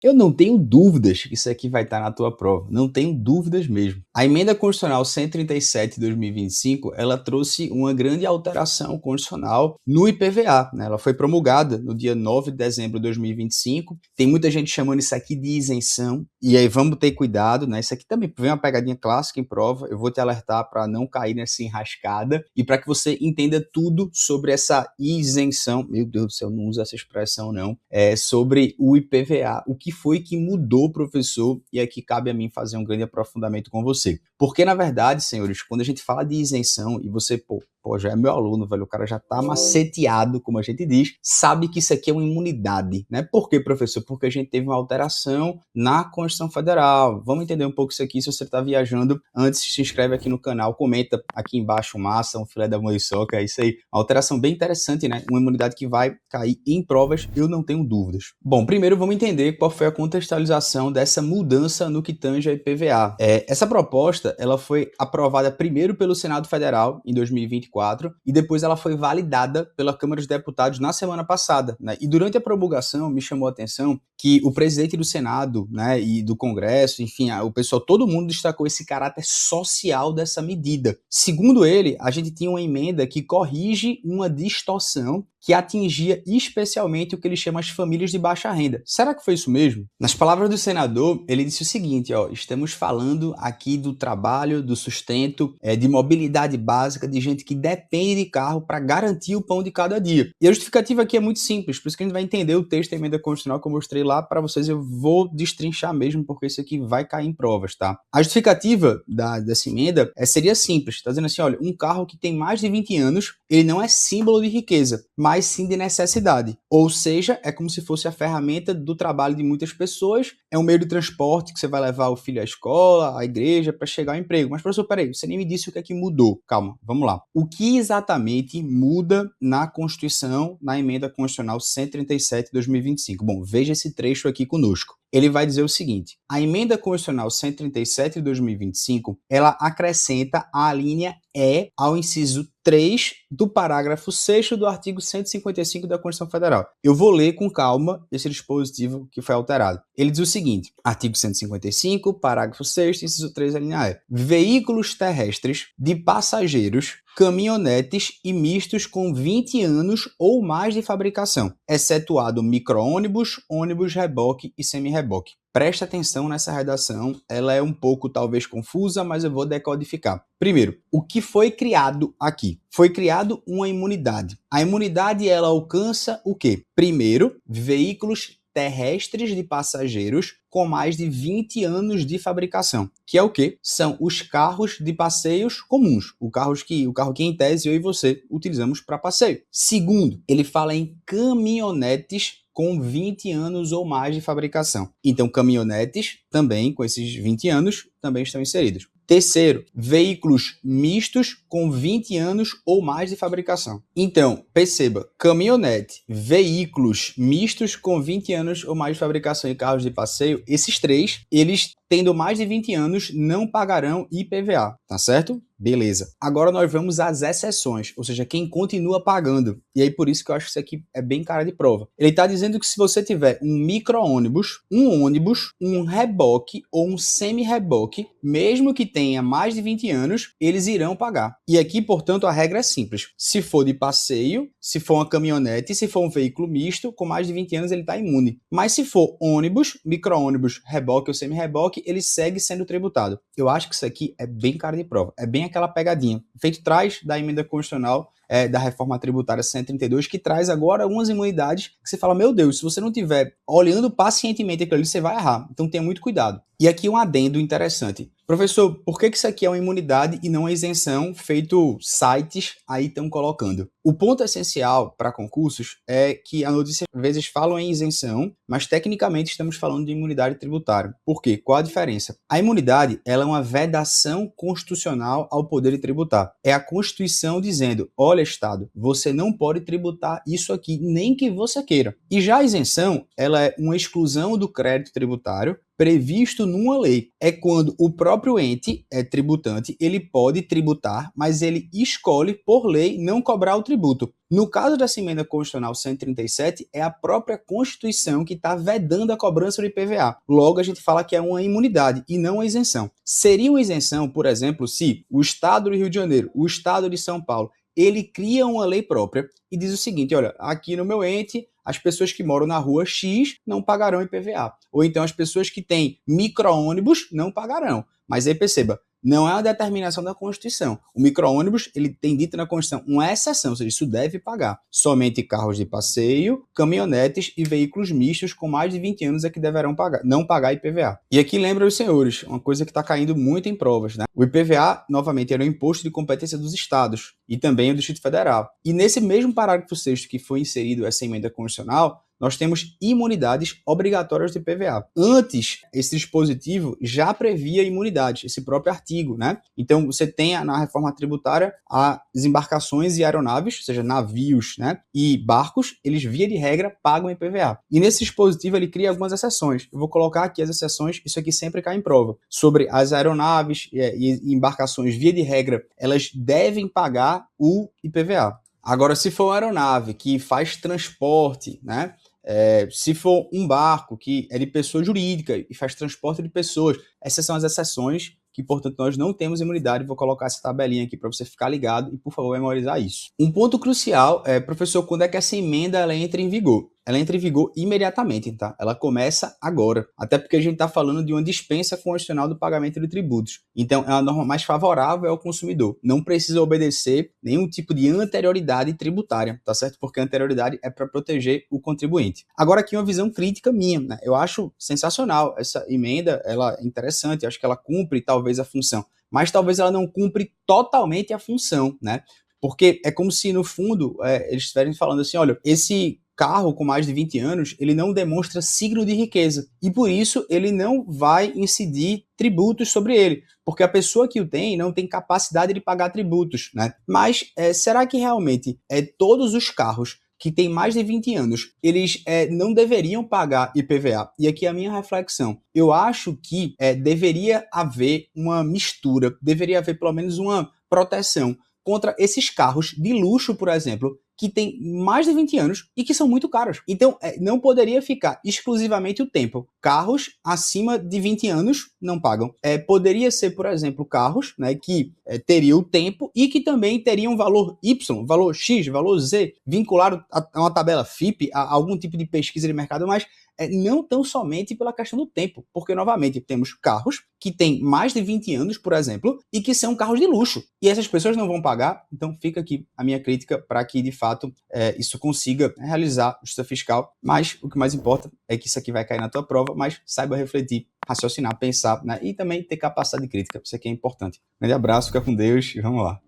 Eu não tenho dúvidas que isso aqui vai estar na tua prova, não tenho dúvidas mesmo. A Emenda Constitucional 137 de 2025, ela trouxe uma grande alteração constitucional no IPVA, né? Ela foi promulgada no dia 9 de dezembro de 2025. Tem muita gente chamando isso aqui de isenção, e aí vamos ter cuidado, né? Isso aqui também vem uma pegadinha clássica em prova, eu vou te alertar para não cair nessa enrascada e para que você entenda tudo sobre essa isenção. Meu Deus do céu, não usa essa expressão não. Sobre o IPVA, o que foi que mudou, professor, e aqui cabe a mim fazer um grande aprofundamento com você. Porque, na verdade, senhores, quando a gente fala de isenção, e você, já é meu aluno, velho, o cara já tá maceteado, como a gente diz, sabe que isso aqui é uma imunidade, né? Por quê, professor? Porque a gente teve uma alteração na Constituição Federal. Vamos entender um pouco isso aqui. Se você tá viajando, antes se inscreve aqui no canal, comenta aqui embaixo massa, um filé da muriçoca, é isso aí. Uma alteração bem interessante, né? Uma imunidade que vai cair em provas, eu não tenho dúvidas. Bom, primeiro vamos entender qual foi a contextualização dessa mudança no que tange a IPVA. Essa proposta, ela foi aprovada primeiro pelo Senado Federal em 2024 e depois ela foi validada pela Câmara dos Deputados na semana passada, né? E durante a promulgação me chamou a atenção que o presidente do Senado, né, e do Congresso, enfim, o pessoal, todo mundo destacou esse caráter social dessa medida. Segundo ele, a gente tinha uma emenda que corrige uma distorção que atingia especialmente o que ele chama as famílias de baixa renda. Será que foi isso mesmo? Nas palavras do senador, ele disse o seguinte, estamos falando aqui do trabalho, do sustento, de mobilidade básica, de gente que depende de carro para garantir o pão de cada dia. E a justificativa aqui é muito simples, por isso que a gente vai entender o texto da emenda constitucional que eu mostrei lá para vocês, eu vou destrinchar mesmo, porque isso aqui vai cair em provas, tá? A justificativa dessa emenda seria simples, está dizendo assim, olha, um carro que tem mais de 20 anos, ele não é símbolo de riqueza, mas sim de necessidade. Ou seja, é como se fosse a ferramenta do trabalho de muitas pessoas, é um meio de transporte que você vai levar o filho à escola, à igreja, para chegar ao emprego. Mas, professor, peraí, você nem me disse o que é que mudou. Calma, vamos lá. O que exatamente muda na Constituição, na Emenda Constitucional 137 de 2025? Bom, veja esse trecho aqui conosco. Ele vai dizer o seguinte, a Emenda Constitucional 137 de 2025, ela acrescenta a linha E ao inciso 3 do parágrafo 6º do artigo 155 da Constituição Federal. Eu vou ler com calma esse dispositivo que foi alterado. Ele diz o seguinte, artigo 155, parágrafo 6º, inciso 3, a linha E. Veículos terrestres de passageiros, caminhonetes e mistos com 20 anos ou mais de fabricação, excetuado micro-ônibus, ônibus reboque e semi-reboque. Presta atenção nessa redação, ela é um pouco talvez confusa, mas eu vou decodificar. Primeiro, o que foi criado aqui? Foi criado uma imunidade. A imunidade, ela alcança o quê? Primeiro, veículos terrestres de passageiros com mais de 20 anos de fabricação, que é o quê? São os carros de passeios comuns, o carro que em tese eu e você utilizamos para passeio. Segundo, ele fala em caminhonetes com 20 anos ou mais de fabricação. Então, caminhonetes também, com esses 20 anos, também estão inseridos. Terceiro, veículos mistos com 20 anos ou mais de fabricação. Então, perceba, caminhonete, veículos mistos com 20 anos ou mais de fabricação e carros de passeio, esses três, eles tendo mais de 20 anos, não pagarão IPVA, tá certo? Beleza. Agora nós vamos às exceções, ou seja, quem continua pagando. E aí por isso que eu acho que isso aqui é bem cara de prova. Ele está dizendo que se você tiver um micro-ônibus, um reboque ou um semi-reboque, mesmo que tenha mais de 20 anos, eles irão pagar. E aqui, portanto, a regra é simples. Se for de passeio, se for uma caminhonete, se for um veículo misto, com mais de 20 anos ele está imune. Mas se for ônibus, micro-ônibus, reboque ou semi-reboque, ele segue sendo tributado. Eu acho que isso aqui é bem cara de prova. É bem aquela pegadinha. Feito traz da emenda constitucional da reforma tributária 132, que traz agora algumas imunidades que você fala, meu Deus, se você não estiver olhando pacientemente aquilo ali, você vai errar. Então tenha muito cuidado. E aqui um adendo interessante. Professor, por que isso aqui é uma imunidade e não uma isenção, feito sites aí estão colocando? O ponto essencial para concursos é que a notícia às vezes falam em isenção, mas tecnicamente estamos falando de imunidade tributária. Por quê? Qual a diferença? A imunidade, ela é uma vedação constitucional ao poder de tributar. É a Constituição dizendo, olha, olha, Estado, você não pode tributar isso aqui, nem que você queira. E já a isenção, ela é uma exclusão do crédito tributário previsto numa lei. É quando o próprio ente tributante, ele pode tributar, mas ele escolhe, por lei, não cobrar o tributo. No caso dessa emenda constitucional 137, é a própria Constituição que está vedando a cobrança do IPVA. Logo, a gente fala que é uma imunidade e não uma isenção. Seria uma isenção, por exemplo, se o Estado do Rio de Janeiro, o Estado de São Paulo, ele cria uma lei própria e diz o seguinte, olha, aqui no meu ente, as pessoas que moram na rua X não pagarão IPVA. Ou então as pessoas que têm micro-ônibus não pagarão. Mas aí perceba, não é uma determinação da Constituição. O micro-ônibus, ele tem dito na Constituição uma exceção, ou seja, isso deve pagar. Somente carros de passeio, caminhonetes e veículos mistos com mais de 20 anos é que deverão pagar, não pagar IPVA. E aqui lembra os senhores, uma coisa que está caindo muito em provas, né? O IPVA, novamente, era um imposto de competência dos estados e também do Distrito Federal. E nesse mesmo parágrafo 6º que foi inserido essa emenda constitucional, nós temos imunidades obrigatórias do IPVA. Antes, esse dispositivo já previa imunidades, esse próprio artigo, né? Então, você tem na reforma tributária as embarcações e aeronaves, ou seja, navios, né? E barcos, eles, via de regra, pagam IPVA. E nesse dispositivo, ele cria algumas exceções. Eu vou colocar aqui as exceções, isso aqui sempre cai em prova. Sobre as aeronaves e embarcações, via de regra, elas devem pagar o IPVA. Agora, se for uma aeronave que faz transporte, né? Se for um barco que é de pessoa jurídica e faz transporte de pessoas, essas são as exceções que, portanto, nós não temos imunidade. Vou colocar essa tabelinha aqui para você ficar ligado e, por favor, memorizar isso. Um ponto crucial é, professor, quando é que essa emenda ela entra em vigor? Ela entra em vigor imediatamente, tá? Ela começa agora. Até porque a gente está falando de uma dispensa constitucional do pagamento de tributos. Então, é uma norma mais favorável ao consumidor. Não precisa obedecer nenhum tipo de anterioridade tributária, tá certo? Porque a anterioridade é para proteger o contribuinte. Agora, aqui uma visão crítica minha, né? Eu acho sensacional essa emenda, ela é interessante, eu acho que ela cumpre talvez a função, mas talvez ela não cumpre totalmente a função, né? Porque é como se, no fundo, eles estivessem falando assim, olha, esse carro com mais de 20 anos, ele não demonstra signo de riqueza. E por isso ele não vai incidir tributos sobre ele, porque a pessoa que o tem não tem capacidade de pagar tributos, né? Mas será que realmente todos os carros que têm mais de 20 anos, eles não deveriam pagar IPVA? E aqui a minha reflexão. Eu acho que deveria haver uma mistura, deveria haver pelo menos uma proteção contra esses carros de luxo, por exemplo, que tem mais de 20 anos e que são muito caros. Então, não poderia ficar exclusivamente o tempo. Carros acima de 20 anos não pagam. Poderia ser, por exemplo, carros, né, que teriam o tempo e que também teriam valor Y, valor X, valor Z, vinculado a uma tabela FIPE, a algum tipo de pesquisa de mercado, mas não tão somente pela questão do tempo, porque, novamente, temos carros que têm mais de 20 anos, por exemplo, e que são carros de luxo. E essas pessoas não vão pagar, então fica aqui a minha crítica para que, de fato, isso consiga realizar justiça fiscal. Mas o que mais importa é que isso aqui vai cair na tua prova, mas saiba refletir, raciocinar, pensar, né? E também ter capacidade de crítica. Isso aqui é importante. Um grande abraço, fica com Deus e vamos lá.